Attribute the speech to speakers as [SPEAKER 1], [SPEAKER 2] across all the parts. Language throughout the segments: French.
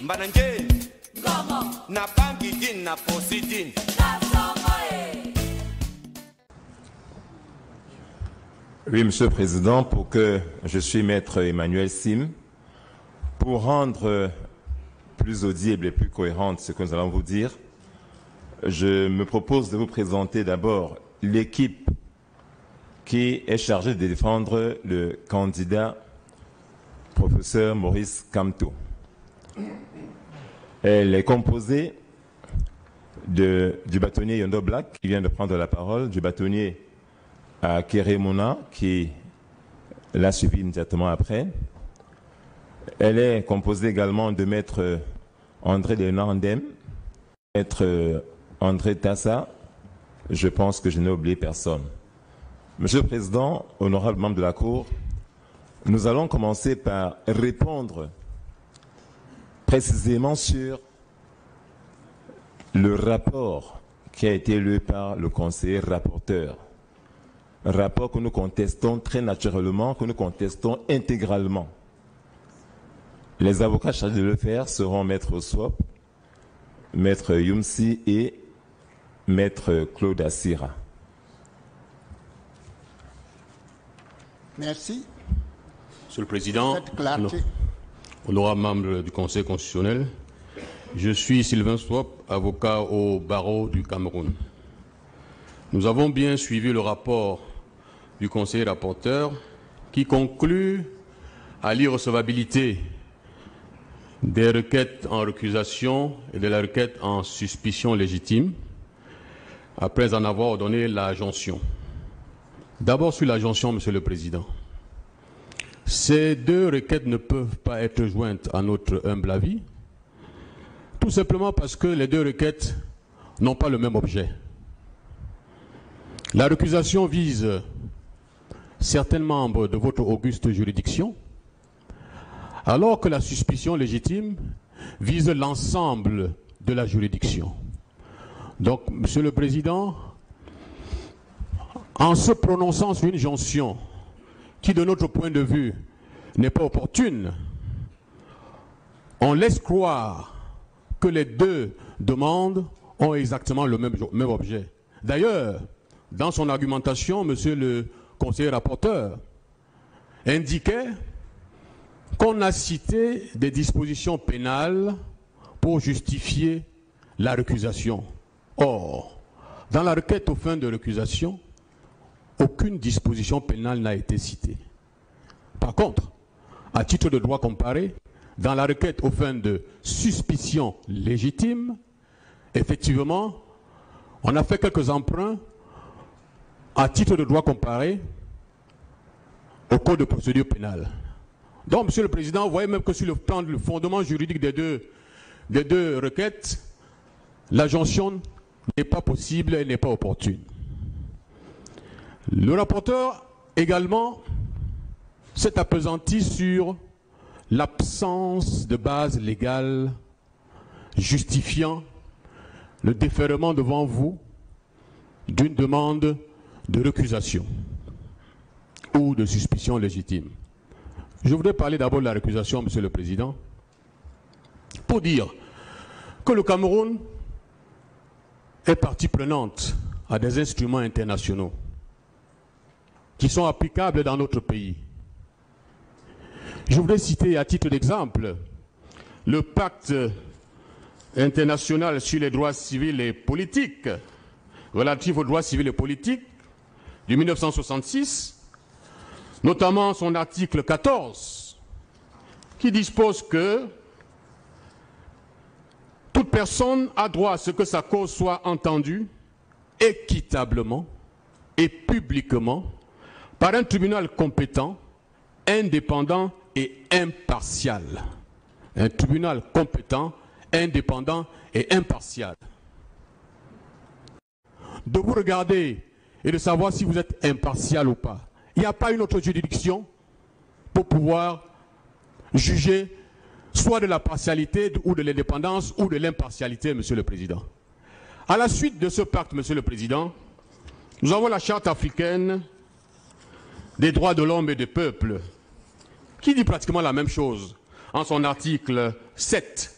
[SPEAKER 1] Mbananje, na Bangidin, na Posidin.
[SPEAKER 2] Oui, Monsieur le Président, pour que je suis Maître Emmanuel Sim, pour rendre plus audible et plus cohérente ce que nous allons vous dire, je me propose de vous présenter d'abord l'équipe qui est chargée de défendre le candidat professeur Maurice Kamto. Elle est composée du bâtonnier Yondo Black, qui vient de prendre la parole, du bâtonnier Keremona, qui l'a suivi immédiatement après. Elle est composée également de maître André Léonard Ndem, maître André Tassa. Je pense que je n'ai oublié personne. Monsieur le Président, honorable membre de la Cour, nous allons commencer par répondre précisément sur le rapport qui a été lu par le conseiller rapporteur. Un rapport que nous contestons très naturellement, que nous contestons intégralement. Les avocats chargés de le faire seront Maître Oswop, Maître Yumsi et Maître Claude Assira.
[SPEAKER 3] Merci.
[SPEAKER 4] Monsieur le Président,
[SPEAKER 3] clarté.
[SPEAKER 4] honorable membre du Conseil constitutionnel, je suis Sylvain Swop, avocat au barreau du Cameroun. Nous avons bien suivi le rapport du conseiller rapporteur qui conclut à l'irrecevabilité des requêtes en récusation et de la requête en suspicion légitime après en avoir ordonné la jonction. D'abord sur la jonction, Monsieur le Président. Ces deux requêtes ne peuvent pas être jointes à notre humble avis, tout simplement parce que les deux requêtes n'ont pas le même objet. La récusation vise certains membres de votre auguste juridiction, alors que la suspicion légitime vise l'ensemble de la juridiction. Donc, Monsieur le Président, en se prononçant sur une jonction qui, de notre point de vue, n'est pas opportune, on laisse croire que les deux demandes ont exactement le même objet. D'ailleurs, dans son argumentation, Monsieur le conseiller rapporteur indiquait qu'on a cité des dispositions pénales pour justifier la récusation. Or, dans la requête aux fins de récusation, aucune disposition pénale n'a été citée. Par contre, à titre de droit comparé, dans la requête aux fins de suspicion légitime, effectivement, on a fait quelques emprunts à titre de droit comparé au Code de procédure pénale. Donc, Monsieur le Président, vous voyez même que sur le plan du fondement juridique des deux requêtes, la jonction n'est pas possible et n'est pas opportune. Le rapporteur également s'est appesanti sur l'absence de base légale justifiant le défèrement devant vous d'une demande de récusation ou de suspicion légitime. Je voudrais parler d'abord de la récusation, Monsieur le Président, pour dire que le Cameroun est partie prenante à des instruments internationaux qui sont applicables dans notre pays. Je voudrais citer à titre d'exemple le pacte international sur les droits civils et politiques, relatif aux droits civils et politiques de 1966, notamment son article 14, qui dispose que toute personne a droit à ce que sa cause soit entendue équitablement et publiquement par un tribunal compétent, indépendant et impartial. Un tribunal compétent, indépendant et impartial. De vous regarder et de savoir si vous êtes impartial ou pas. Il n'y a pas une autre juridiction pour pouvoir juger soit de la partialité ou de l'indépendance ou de l'impartialité, Monsieur le Président. À la suite de ce pacte, Monsieur le Président, nous avons la Charte africaine des droits de l'homme et des peuples, qui dit pratiquement la même chose en son article 7.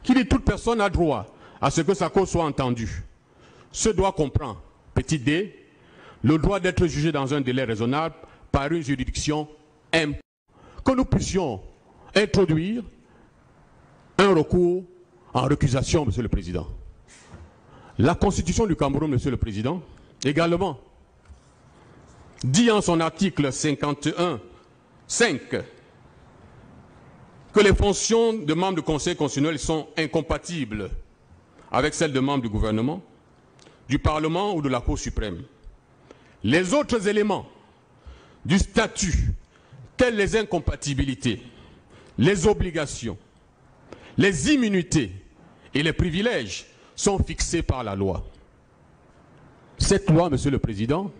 [SPEAKER 4] qui dit toute personne a droit à ce que sa cause soit entendue. Ce droit comprend, petit d, le droit d'être jugé dans un délai raisonnable par une juridiction impartiale. Que nous puissions introduire un recours en récusation, Monsieur le Président. La Constitution du Cameroun, Monsieur le Président, également, dit en son article 51.5 que les fonctions de membres du Conseil constitutionnel sont incompatibles avec celles de membres du gouvernement, du Parlement ou de la Cour suprême. Les autres éléments du statut, tels les incompatibilités, les obligations, les immunités et les privilèges, sont fixés par la loi. Cette loi, Monsieur le Président,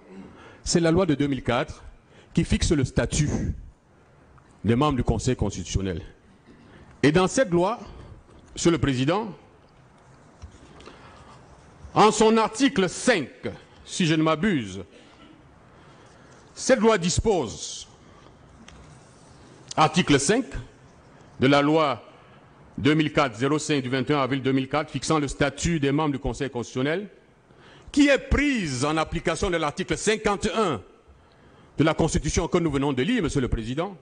[SPEAKER 4] c'est la loi de 2004 qui fixe le statut des membres du Conseil constitutionnel. Et dans cette loi, Monsieur le Président, en son article 5, si je ne m'abuse, cette loi dispose, article 5 de la loi 2004-05 du 21 avril 2004 fixant le statut des membres du Conseil constitutionnel, qui est prise en application de l'article 51 de la Constitution que nous venons de lire, Monsieur le Président.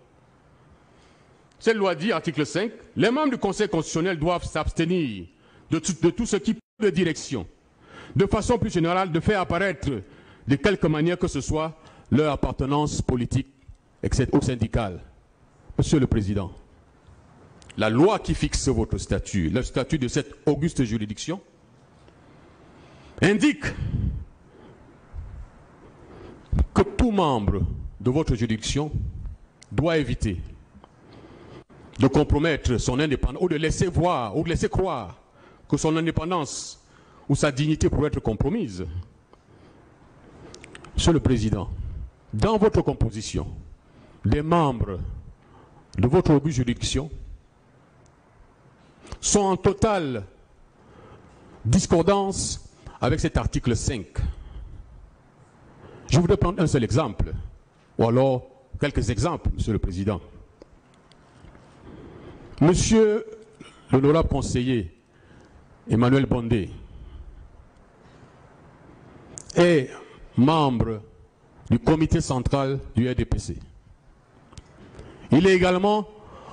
[SPEAKER 4] Cette loi dit, article 5, les membres du Conseil constitutionnel doivent s'abstenir de tout ce qui peut de direction, de façon plus générale, de faire apparaître de quelque manière que ce soit leur appartenance politique ou syndicale. Monsieur le Président, la loi qui fixe votre statut, le statut de cette auguste juridiction, indique que tout membre de votre juridiction doit éviter de compromettre son indépendance ou de laisser voir ou de laisser croire que son indépendance ou sa dignité pourrait être compromise. Monsieur le Président, dans votre composition, les membres de votre auguste juridiction sont en totale discordance avec cet article 5. Je voudrais prendre un seul exemple, ou alors quelques exemples, Monsieur le Président. Monsieur l'honorable conseiller Emmanuel Bondé est membre du comité central du RDPC. Il est également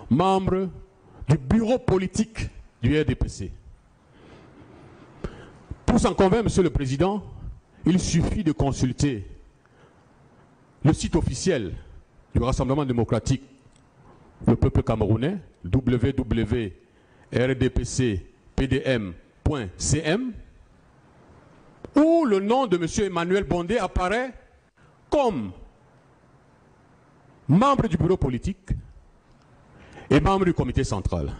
[SPEAKER 4] membre du bureau politique du RDPC. Pour s'en convaincre, Monsieur le Président, il suffit de consulter le site officiel du Rassemblement démocratique le peuple camerounais, www.rdpcpdm.cm, où le nom de M. Emmanuel Bondé apparaît comme membre du bureau politique et membre du comité central.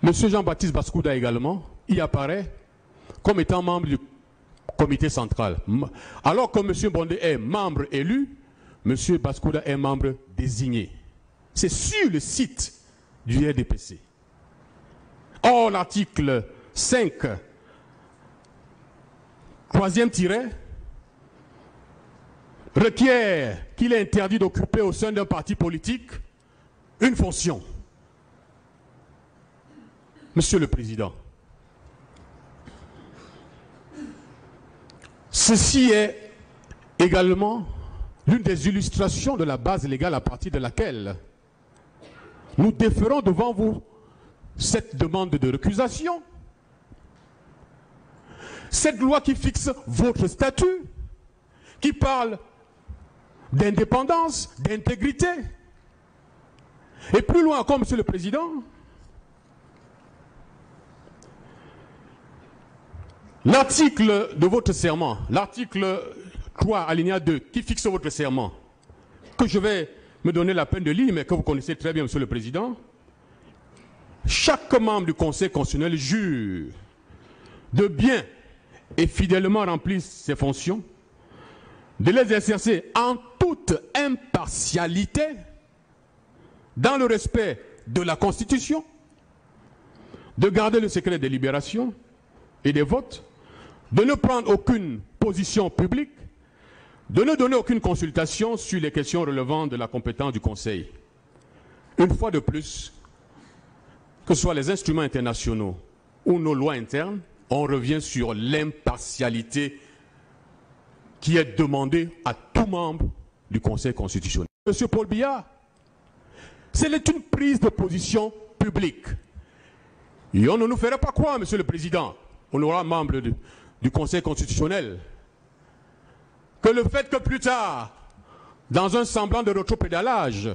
[SPEAKER 4] M. Jean-Baptiste Baskouda également y apparaît comme étant membre du comité central. Alors que M. Bondé est membre élu, M. Baskouda est membre désigné. C'est sur le site du RDPC. Or, l'article 5, troisième tiret, requiert qu'il est interdit d'occuper au sein d'un parti politique une fonction. Monsieur le Président, ceci est également l'une des illustrations de la base légale à partir de laquelle nous déférons devant vous cette demande de récusation. Cette loi qui fixe votre statut, qui parle d'indépendance, d'intégrité. Et plus loin encore, Monsieur le Président, l'article de votre serment, l'article 3, alinéa 2, qui fixe votre serment, que je vais me donner la peine de lire, mais que vous connaissez très bien, Monsieur le Président. Chaque membre du Conseil constitutionnel jure de bien et fidèlement remplir ses fonctions, de les exercer en toute impartialité, dans le respect de la Constitution, de garder le secret des délibérations et des votes, de ne prendre aucune position publique, de ne donner aucune consultation sur les questions relevant de la compétence du Conseil. Une fois de plus, que ce soit les instruments internationaux ou nos lois internes, on revient sur l'impartialité qui est demandée à tout membre du Conseil constitutionnel. Monsieur Paul Biya, c'est une prise de position publique. Et on ne nous ferait pas croire, Monsieur le Président, on aura membre du Conseil constitutionnel, que le fait que plus tard, dans un semblant de rétropédalage,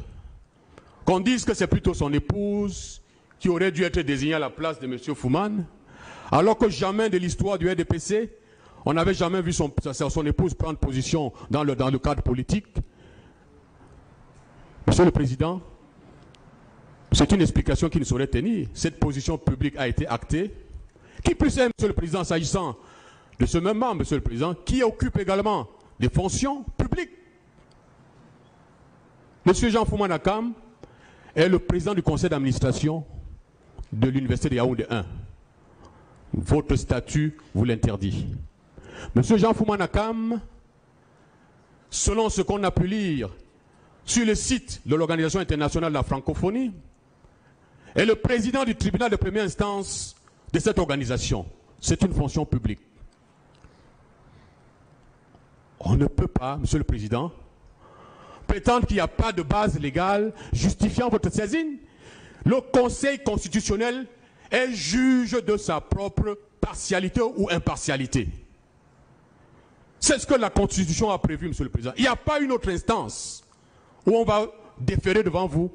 [SPEAKER 4] qu'on dise que c'est plutôt son épouse qui aurait dû être désignée à la place de M. Fouman, alors que jamais de l'histoire du RDPC, on n'avait jamais vu son épouse prendre position dans le cadre politique. Monsieur le Président, c'est une explication qui ne saurait tenir. Cette position publique a été actée. Qui plus est, Monsieur le Président, s'agissant de ce même membre, Monsieur le Président, qui occupe également des fonctions publiques. Monsieur Jean Fouman Akam est le président du conseil d'administration de l'université de Yaoundé 1. Votre statut vous l'interdit. Monsieur Jean Fouman Akam, selon ce qu'on a pu lire sur le site de l'Organisation internationale de la francophonie, est le président du tribunal de première instance de cette organisation. C'est une fonction publique. On ne peut pas, Monsieur le Président, prétendre qu'il n'y a pas de base légale justifiant votre saisine. Le Conseil constitutionnel est juge de sa propre partialité ou impartialité. C'est ce que la Constitution a prévu, Monsieur le Président. Il n'y a pas une autre instance où on va déférer devant vous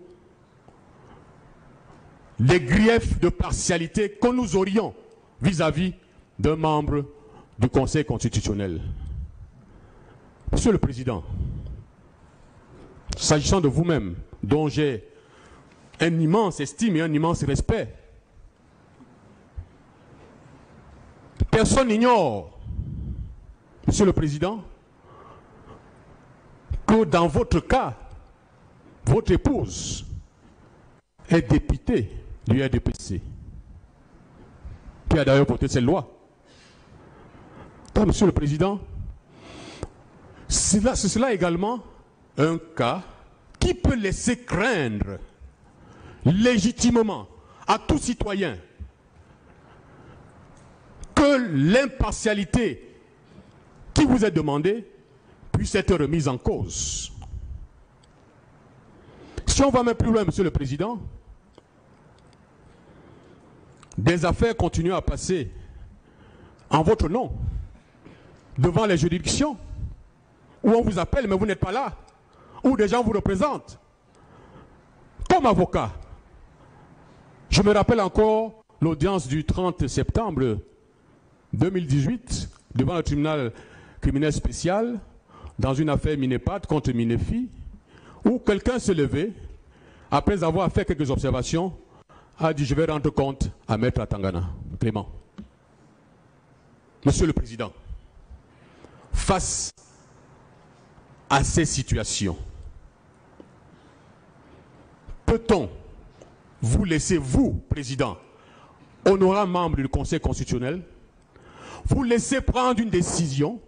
[SPEAKER 4] les griefs de partialité que nous aurions vis-à-vis d'un membre du Conseil constitutionnel. Monsieur le Président, s'agissant de vous-même, dont j'ai un immense estime et un immense respect, personne n'ignore, Monsieur le Président, que dans votre cas, votre épouse est députée du RDPC, qui a d'ailleurs voté cette loi. Donc, Monsieur le Président, c'est cela également un cas qui peut laisser craindre légitimement à tout citoyen que l'impartialité qui vous est demandée puisse être remise en cause. Si on va même plus loin, Monsieur le Président, des affaires continuent à passer en votre nom devant les juridictions où on vous appelle mais vous n'êtes pas là, où des gens vous représentent comme avocat. Je me rappelle encore l'audience du 30 septembre 2018 devant le tribunal criminel spécial dans une affaire Minepat contre Minefi, où quelqu'un se levait après avoir fait quelques observations, a dit: je vais rendre compte à Maître Atangana, Clément. Monsieur le Président, face à ces situations, peut-on vous laisser, vous, Président, honorable membre du Conseil constitutionnel, vous laisser prendre une décision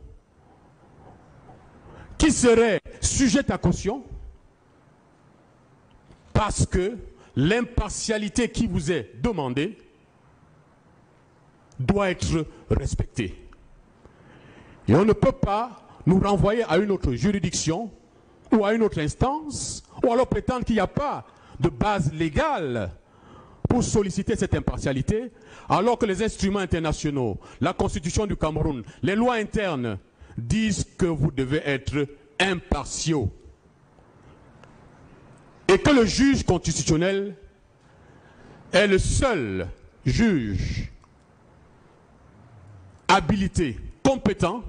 [SPEAKER 4] qui serait sujette à caution parce que l'impartialité qui vous est demandée doit être respectée. Et on ne peut pas nous renvoyer à une autre juridiction ou à une autre instance, ou alors prétendre qu'il n'y a pas de base légale pour solliciter cette impartialité, alors que les instruments internationaux, la Constitution du Cameroun, les lois internes disent que vous devez être impartiaux. Et que le juge constitutionnel est le seul juge habilité, compétent,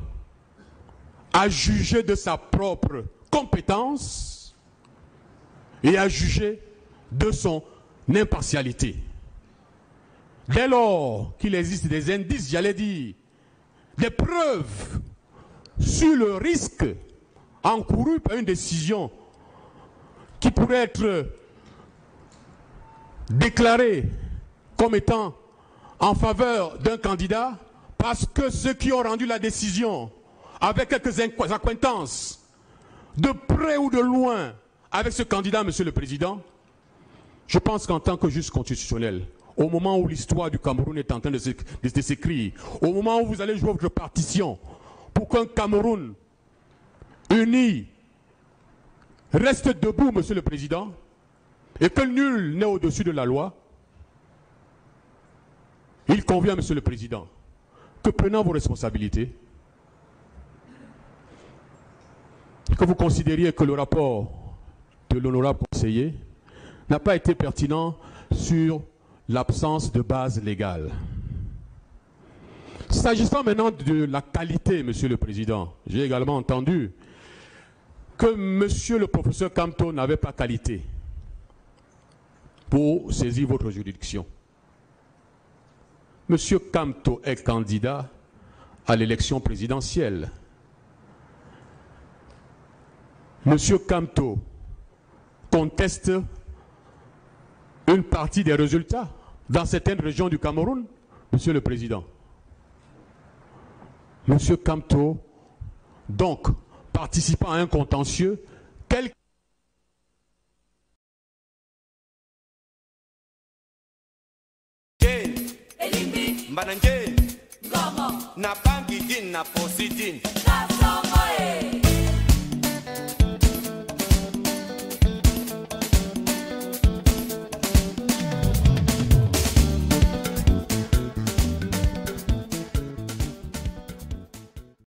[SPEAKER 4] à juger de sa propre compétence et à juger de son impartialité. Dès lors qu'il existe des indices, j'allais dire, des preuves sur le risque encouru par une décision qui pourrait être déclarée comme étant en faveur d'un candidat, parce que ceux qui ont rendu la décision avec quelques accointances, de près ou de loin, avec ce candidat, Monsieur le Président, je pense qu'en tant que juge constitutionnel, au moment où l'histoire du Cameroun est en train de s'écrire, au moment où vous allez jouer votre partition, pour qu'un Cameroun uni reste debout, Monsieur le Président, et que nul n'est au-dessus de la loi, il convient, Monsieur le Président, que prenant vos responsabilités, que vous considériez que le rapport de l'honorable conseiller n'a pas été pertinent sur l'absence de base légale. S'agissant maintenant de la qualité, Monsieur le Président, j'ai également entendu que Monsieur le professeur Kamto n'avait pas qualité pour saisir votre juridiction. Monsieur Kamto est candidat à l'élection présidentielle. Monsieur Kamto conteste une partie des résultats dans certaines régions du Cameroun, Monsieur le Président. Monsieur Kamto, donc, participant à un contentieux, quel
[SPEAKER 1] Mbananje, Ngama, na bangi din na posidin, na songo